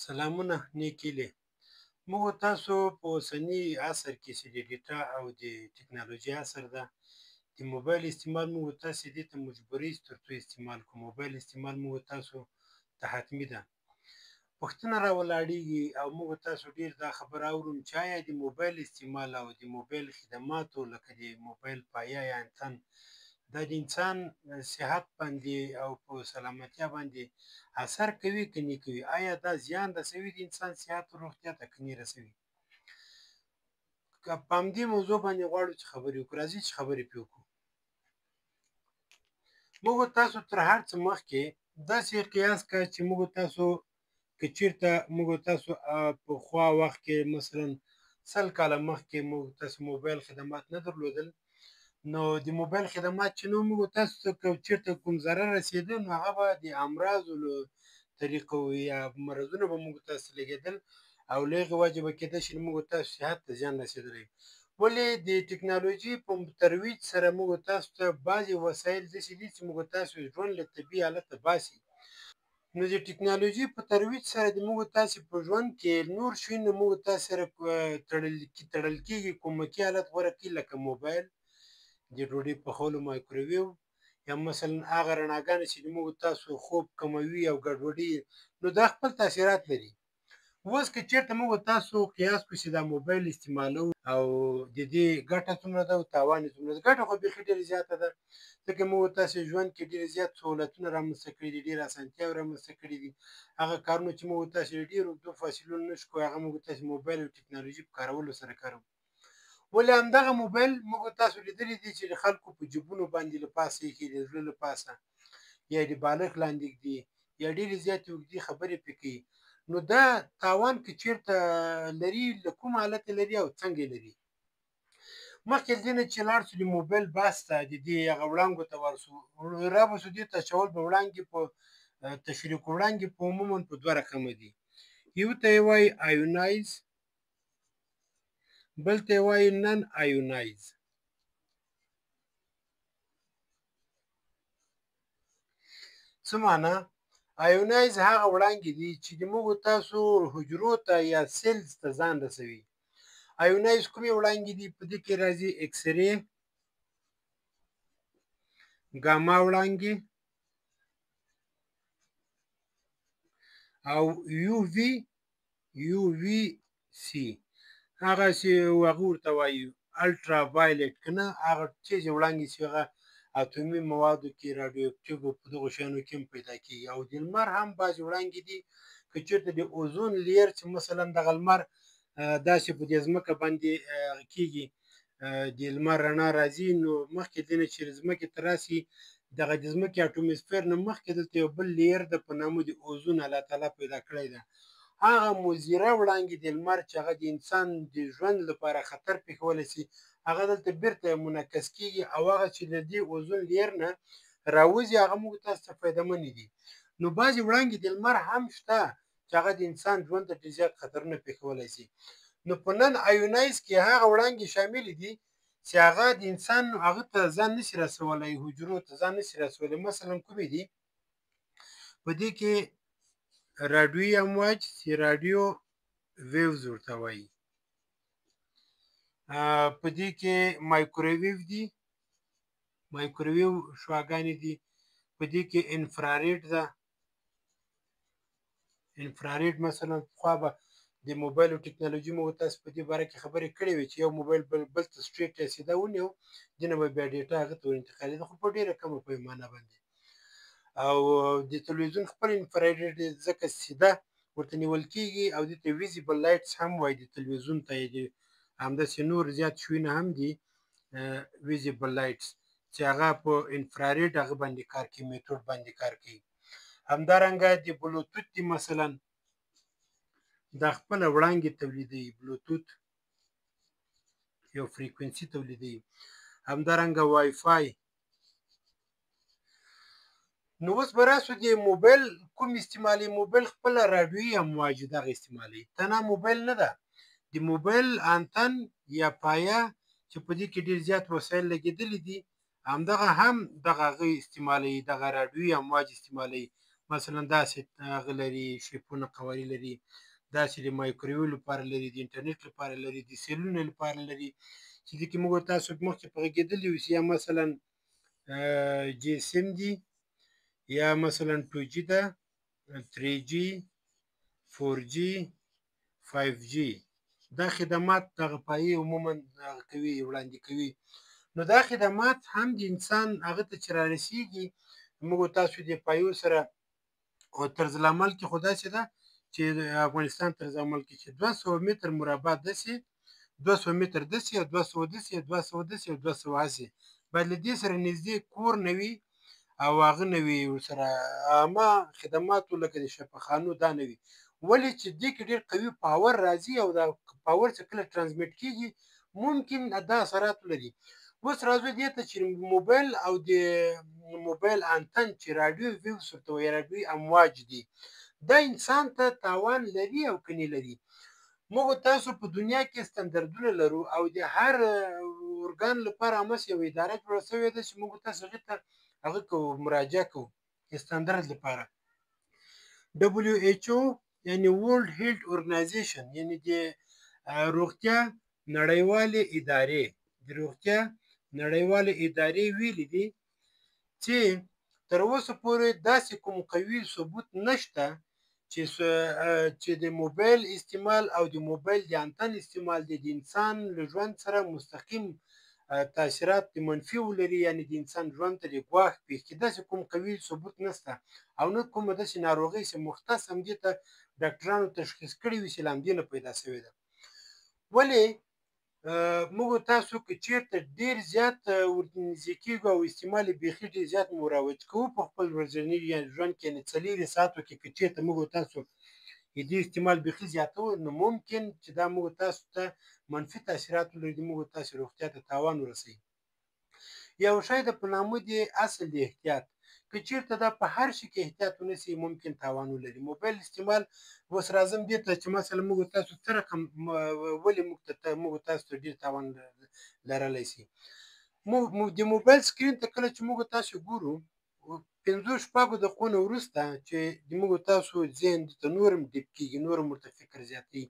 سلامونه نیک هیلې. موږ تاسو په اوسني عصر کې چې د ډیټا او د ټکنالوژي عصر ده، د موبایل استعمال موږ تاسې دې ته مجبوري تر څو استعمال کړو. موبایل استعمال موږ تاسو ته حتمي ده. پوښتنه راولاړېږي او موږ تاسو ډېر دا خبره اورو چې آیا د موبایل استعمال او د موبایل خدماتو لکه د موبایل پایه یا انتن دا د انسان صحت باندې او په سلامتیا باندې اثر کوي که نه کوي؟ آیا دا زیان رسوي د انسان صحت او روغتیا ته که نه رسوي؟ که په همدې موضوع باندې غواړو چې خبرې وکړو، راځئ چې خبرې پرې وکړو. موږ تاسو تر هر څه مخکې داسې قیاس کړه چې موږ تاسو که چېرته موږ تاسو پخوا وخت کې مثلا 100 کاله مخکې موږ تاسو موبایل خدمات نه درلودل، نو د موبایل خدمات چې نو موږ تاسو ته که چېرته کوم ضرر رسېده نو هغه به د امراضو له طریقو یا مرضونه به موږ تاسو ته لګېدل او له هغې وجې به کېدای شي موږ تاسو صحت ته زیان رسېدلی. ولې د ټکنالوژي په ترویج سره موږ تاسو ته بعضې وسایل داسې دي چې موږ تاسو ژوند له طبیعي حالته باسي. نو د ټکنالوژي په ترویج سره د موږ تاسې په ژوند کې نور شیونه موږ تاسو سره تړل کېږي. کومکي حالت غوره کوي لکه موبایل، د ډوډۍ پخولو مایکروویو، یا مثلا هغه رڼاګانې چې موږ تاسو خوب کموي او ګډوډي، نو دا خپل تاثیرات لري. اوس که چېرته موږ تاسو قیاس کړو چې دا موبایل استعمالوو او د دې ګټه څومره ده او تاوان یې څومره ده. ګټه خو بیخي ډېره زیاته ده، ځکه موږ تاسې ژوند کې ډېر زیات سهولتونه رامنځته کړي دي، ډېر اسانتیاوې رامنځته کړي دي. هغه کارونه چې موږ تاسې له ډېرو اوږدو فاصلو نه شو کوی، هغه موږ تاسې موبایل او ټکنالوژي په کارولو سره کوو. ولې همدغه موبایل موږ تاسو لیدلی دي چې د خلکو په جیبونو باندې له پاسه ایښي دي، د زړه له پاسه یا د بالښت لاندې ږدي یا ډېرې زیاتې اوږدې خبرې پرې کوي. نو دا تاوان که چېرته لري له کوم حالته لري او څنګه لري؟ مخکې له دې نه چې لاړ شو د موبایل بحث ته، د دې هغه وړانګو ته ورسو، رابسو دې ته اچول به وړانګې په تشریح کړو. وړانګې په عموما په دوه رقمه دي. یو ته یې وایي آیونایز، بل ته یې وایي نن آیونایز. څه معنا؟ آیونایز هغه وړانګې دي چې د موږ تاسو حجرو ته یا سیلز ته زیان رسوي. آیونایز کومې وړانګې دي؟ په دې کې راځي اکس رې، ګاما وړانګې او یو وی سی. هغه چې هغه ورته وایي الټرا وایلیټ که نه، هغه څیزې وړانګې چې هغه اتومي موادو کې راډیو اکټیو په دغو شیانو کې هم پیدا کېږي. او د لمر هم بعضې وړانګې دي که چېرته د اوزون لیر چې مثلا دغه لمر داسې په دې ځمکه باندې کېږي، د لمر رڼا راځي، نو مخکې دې نه چې ځمکې ته راسي، دغه د ځمکې اټوموسفیر نه مخکې دلته یو بل لیر ده په نامه د اوزون الله تعالی پیدا کړی ده. هغه مضره وړانګې د لمر چې هغه د انسان د ژوند لپاره خطر پېښولی شي، هغه دلته بیرته منعکس کېږي او هغه چې له دې اوزون لیر نه راوځي هغه موږ تاسو ته فایدهمنې دي. نو بعضې وړانګې د لمر هم شته چې هغه د انسان ژوند ته ډېر زیات خطرونه پېښولی شي. نو په نن آیونایز کې هغه وړانګې شاملې دي چې هغه د انسان هغه ته ځان نشي رسولی، حجرو ته ځان نشي رسولی. مثلا کومې دي؟ په دې کې راډیوي امواج چې راډیو ویوز ورته وایي، په دې کې مایکروویو دي، مایکروویو شعاګانې دي، په دې کې انفراریډ ده. انفراریډ مثلا پخوا به د موبایل او ټکنالوژي موږ تاسو په دې باره کې خبرې کړې وې چې یو موبایل بل ته سټریټ یا سیده ونیو، دې نه به بیا ډیټا هغه ته ورانتقالېده، خو په ډېره کمه پیمانه باندې. او د تلویزیون خپل انفراریډ ځکه سیده ورته نیول کېږي او دې ته ویزیبل لایټس هم وایي د تلویزیون ته. همداسې نور زیات شیونه هم دي ویزیبل لایټس چې هغه په انفراریډ هغه باندې کار کوي، میتود باندې کار کوي. همدارنګه د بلوتوت دي، مثلا دا خپله وړانګې تولیدوي، بلوتوت یو فریکونسي تولیدوي. همدارنګه وای فای. نو اوس به راسو د موبایل کوم استعمالوي؟ موبایل خپله راډیوي امواج دغه استعمالوي، تنها موبایل نه ده، د موبایل انتن یا پایه چې په دې کې ډېر زیات وسایل لګېدلي دي، همدغه هم دغه هغه استعمالوي، دغه راډیوي امواج استعمالوي. مثلا داسې هغه لري شیپونه قوارې لري، داسې د مایکروویو لپاره لري، د انټرنیټ لپاره لري، د سیلونو لپاره لري چې دې کې موږ تاسو مخکې په غږېدلي اوسي، یا مثلا جي سیم دي، یا مثلا 2G ده، 3G 4G 5G. دا خدمات دغه پایې عموما کوي، وړاندې کوي. نو دا خدمات هم د انسان هغه ته چې رارسیږي، موږ تاسو د پایو سره او طرز العمل کې خو داسې ده چې د افغانستان طرز عمل کې چې 200 متر مربع داسې، 200 متر داسې، او 200 داسې، 200 داسې، او 200 هسې باید له دې سره نږدې کور نه وي او هغه نه وي ورسره عامه خدماتو لکه د شفاخانو دا نه وي. ولې چې دې کې ډېر قوي پاور راځي او دا پاور چې کله ترانسمیټ کېږي ممکن دا اثرات لري. اوس راځو دې ته چې موبایل او د موبایل انتن چې راډیو ویوز ورته وایي، راډیوي امواج دي، دا انسان ته تاوان لري او که نه لري. موږ تاسو په دنیا کې ستندردونه لرو او د هر ارګان لپاره همس یوه اداره جوړه شوې ده چې موږ تاسو هغې ته هغه کوو، مراجعه کوو استاندرد لپاره. WHO یعنی World Health Organization، یعنی د روغتیا نړیوالې ادارې، د روغتیا نړیوالې ادارې ویلي دي چې تر اوسه پورې داسې کوم قوي ثبوت نشته چې د موبایل استعمال او د موبایل د انتن استعمال د انسان له ژوند سره مستقیم تاثیرات منفي ولري، یعنی د انسان ژوند ته د ګواښ پېښ کړي. داسې کوم قوي ثبوت نشته او نه کومه داسې ناروغۍ چې مختص همدې ته ډاکټرانو تشخیص کړي وي چې له همدې نه پیدا شوې ده. ولې موږ تاسو که چېرته ډېر زیات ورته نږدې کېږو او استعمال یې بیخي ډېر زیات مروج کوو په خپل ورځني ژوند کې، یعنې 4 ساعتو کې که چېرته موږ تاسو د دې استعمال بیخي زیاتوو، نو ممکن چې دا موږ تاسو ته منفي تاثیرات ولري، موږ تاسو روغتیا ته تاوان ورسوي. یو شی د په نامه د اصل د احتیاط، که چېرته دا په هر شي کې احتیاط ونه شي ممکن تاوان ولري. موبایل استعمال اوس راځم دې ته چې مثلا موږ تاسو څه رقم ولې موږ تاسو ته ډېر تاوان لرلی شي. د موبایل سکرین ته کله چې موږ تاسو ګورو 5-6 دقیقو نه وروسته چې موږ تاسو ذهن ته نور هم ډیپ کېږي، نور هم ورته فکر زیاتوي،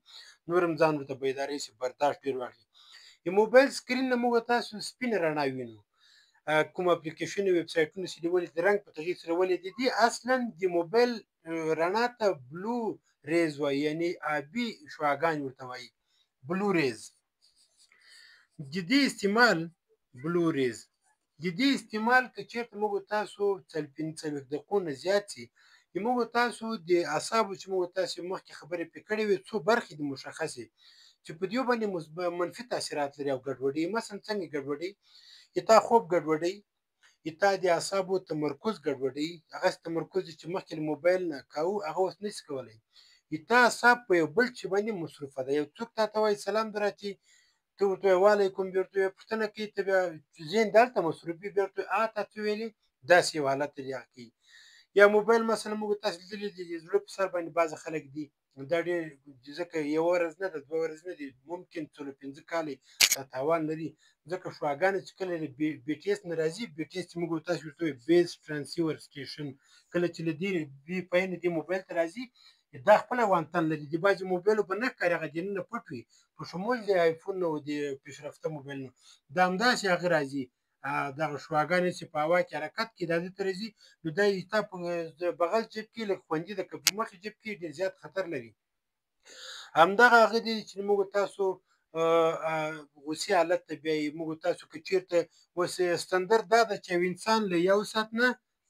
نور هم ځان ورته بیدارۍ شي، برداشت ډېر واخلي. د موبایل سکرین نه موږ تاسو سپینه رڼا وینو، کوم اپلیکیشن ویب سایټونه چې دي ولې د رنګ په تغیر سره ولې د دې اصلا د موبایل رڼا ته بلو ریز وایي، یعنی آبي شعاګانې ورته وایي، بلو ریز. د دې استعمال بلو ریز د دې استعمال که چېرته موږ تاسو 45 دقیقو نه زیات شي، موږ تاسو د اعصابو چې موږ تاسو مخکې خبرې پرې کړې وې څو برخې دي مشخصې چې په دې باندې منفي تاثیرات لري او ګډوډي. مثلا څنګه ګډوډي؟ تا خوب ګډوډي، تا د اعصابو تمرکز ګډوډي، هغه تمرکز چې مخکې موبایل نه کاوه هغه اوس نشي کولی. تا اعصاب په یو بل شي باندې مصروفه ده. یو څوک تا ته وایي سلام در اچوي، ته ورته وایې وعلیکم، بیا ورته وایې پوښتنه کوي، ته بیا ذهن دلته مصروف وي، بیا ورته وایې تا څه ویلي، داسې یو حالت دی هغه کوي. یا موبایل مثلا موږ تاسو لیدلي دي د زړه په سر باندې بعضې خلک دي، دا ډېر ځکه یوه ورځ نه ده 2 ورځې نه دي، ممکن 4-5 کاله دا تاوان لري، ځکه شعاګانې چې کله له بي ټي اس نه راځي، بي ټي اس چې موږ تاسو ورته وایو بیس ترانسیور سټیشن، کله چې له دې بي پای نه دې موبایل ته راځي دا خپله یو انتن لري. د بعضې موبایلو به نه ښکاري، هغه دننه پټ وي، په شمول د آیفون او د پیشرفته موبایلونو دا همداسې هغه راځي، دغه شعاګانې چې په هوا کې حرکت کوي دا دې ته راځي، نو دا ستا په بغل جیب کې لږ خوندي ده، که په مخې جیب کې ډېر زیات خطر لري. همدغه هغه دی چې موږ تاسو غوسې حالت ته بیایي. موږ تاسو که چېرته اوس ستندرد دا ده چې یو انسان له 1 ساعت نه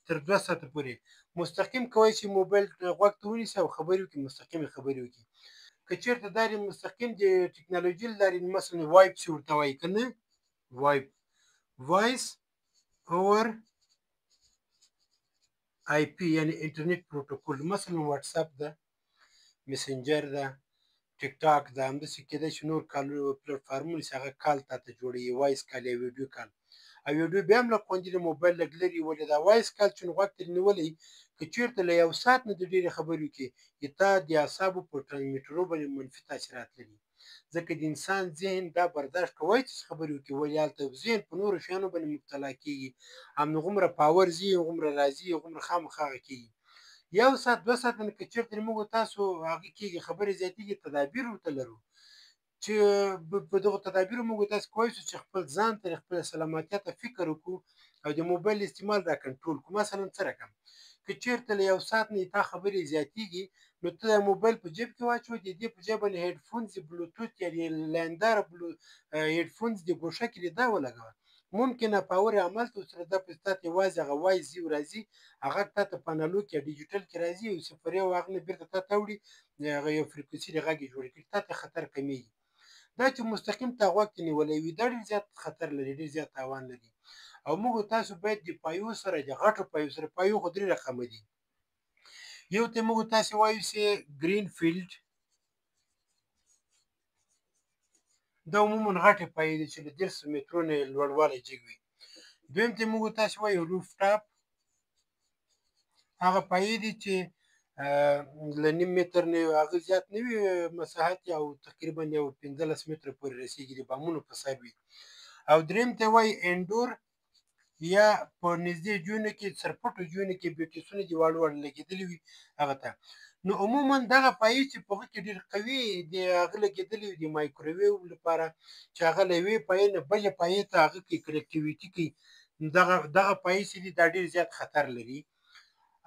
تر 2 ساعته پورې مستقیم کولی شي موبایل غوږ ته ونیسي او خبرې وکړي، مستقیمې خبرې وکړي. که چېرته دا مستقیم د ټکنالوژي له لارې مثلا وایپ چې ورته وایي که نه، وایپ وایس اوور آی پی یعنی انټرنیټ پروتوکول، مثلا واتساپ ده، مسنجر ده، ټیک ټاک ده، همداسې کېدای شي نور پلیټفارمونه چې هغه کال تا ته جوړوي، وایس کال یا ویډیو کال. او ویډیو بیا هم لږ خوندي د موبایل لږ لرې ولې دا وایس کال چې غوږ ته نیولی، که چېرته له 1 ساعت نه د ډېرې خبرې وکړي، تا د اعصابو په ټرانسمیټرو باندې منفي تاثیرات لري، ځکه د انسان ذهن دا برداشت کولی چې خبرې وکړي، ولې هلته ذهن په نورو شیانو باندې مبتلا کېږي، همغومره پاور ځي، هغومره راځي، هغومره خامخا هغه کېږي. یو ساعت 2 ساعته نه که چېرته موږ تاسو هغه کېږي خبرې زیاتېږي تدابیر ورته لرو چې په دغو تدابیرو موږ تاسو کولی شو چې خپل ځان ته خپل سلامتیا ته فکر وکړو او د موبایل استعمال را کنټرول کړو مثلا څه رقم که چېرته له یو ساعت نه تا خبرې زیاتېږي نو ته د موبایل په جیب کې واچوه د دې په جیب باندې هیډفونز بلوتوث یا لانداره هیډفونز د ګوشه کې دا ولګوه ممکنه پاور عمل ته سره دا په ستات یوازې هغه وایس زی راځي هغه تا ته پانالوک یا ډیجیټل کې راځي او صفرې او هغه نه بیرته تا ته وړي هغه یو فریکونسي د غږ جوړ کړي تا ته خطر کمیږي دا چې مستقیم تا غوږ ته نیولی وي دا ډېر زیات خطر لري ډېر زیات تاوان لري او موږ تاسو باید د پایو سره د غټو پایو سره پایو خو درې رقمه دي یو ته موږ تاسو وایو چې ګرین فیلډ دا عموما غټې پایې دي چې له 10 مترو نه لوړوالی جګ وي دویم ته موږ تاسو وایو روف ټاپ هغه پایې دي چې له نیم متر نه هغه زیات نه وي مساحت او تقریبا یو 15 متره پورې رسیږي د بامونو په سر وي او دریم ته وایي انډور یا په نږدې جونو کې سرپټو جونو کې بیوټیسونه دي واړه واړه لګېدلي وي هغه ته نو عموما دغه پایې چې په هغه کې ډېر قوي د هغه لګېدلي وي د مایکروویو لپاره چې هغه له یوې پایې نه بلې پایې ته هغه کې کنیکټیویټي کوي دغه پایې چې دي دا ډېر زیات خطر لري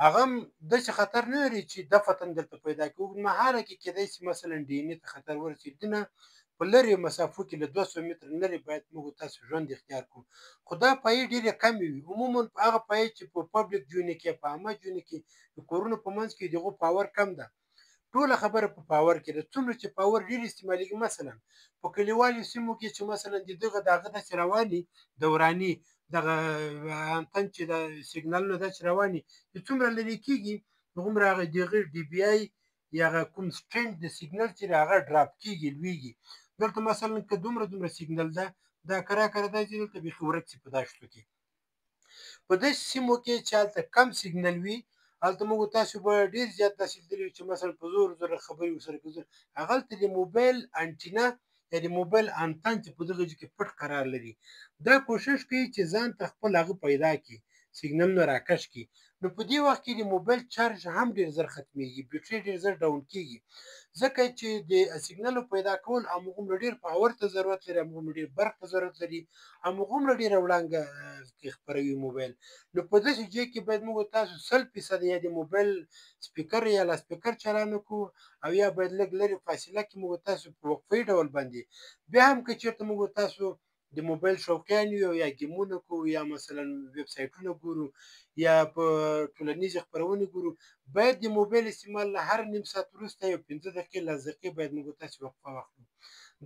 هغه هم داسې خطر نه لري چې دفعتاً دلته پیدا کړي اوږدمهاله کې کیدای شي مثلا ډي ان اې ته خطر ورسېږي دنه په لرې مسافو کې له 200 متره لرې باید موږ تاسو ژوند اختیار کړو خو دا پایې ډېرې کمې وي عموما هغه پایې چې په پبلک جونو کې په عامه جونو کې د کورونو په منځ کې د هغو پاور کم ده ټوله خبره په پاور کې ده څومره چې پاور ډېر استعمالېږي مثلا په کلیوالو سیمو کې چې مثلا د دغه داسې رواني دوراني دغه انتن چې د سیګنالونه داسې رواني چې څومره لرې کېږي هغومره هغه د هغې ډي بي آی یا هغه کوم سټرینټ د سیګنل چې هغه ډراپ کېږي لویږي دلته مثلا که دومره سیګنل ده دا کرا دا چې دلته بیخي ورک شي په داشتو کې په داسې سیمو کې چې هلته کم سیګنل وي هلته موږ تاسو به ډېر زیات داسې لیدلي چې مثلا په زور خبرې ورسره کوي هغلته د موبایل انټینا یا د موبایل انتن چې په دغه ځای کې پټ قرار لري دا کوشش کوي چې ځان ته خپل هغه پیدا کړي سیګنلونه راکش کړي نو په دې وخت کې د موبایل چارج هم ډېر زر ختمیږي بیټرۍ ډېر زر ډاون کېږي ځکه چې د سیګنلو پیدا کول همغومره ډېر پاور ته ضرورت لري همغومره ډېر برق ته ضرورت لري همغومره ډېره وړانګه خپروي موبایل نو په داسې ځای کې باید موږ تاسو 100% یا د موبایل سپیکر یا لاسپیکر چالان وکړو او یا باید لږ لرې فاصله کې موږ تاسو په وقفه‌ایي ډول باندې بیا هم که چېرته موږ تاسو د موبایل شوقیان یو یا ګیمونه کوو یا مثلا ویب سایټونه ګورو یا په ټولنیزې خپرونې ګورو باید د موبایل استعمال له هر نیم ساعت وروسته یو 15 دقیقې لس دقیقې باید موږ تاسو وقفه واخلو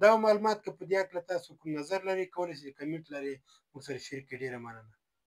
دا معلومات که په دې هکله تاسو کوم نظر لرئ کولی شئ کمنټ لرئ موږ سره شریک کړئ ډېره مننه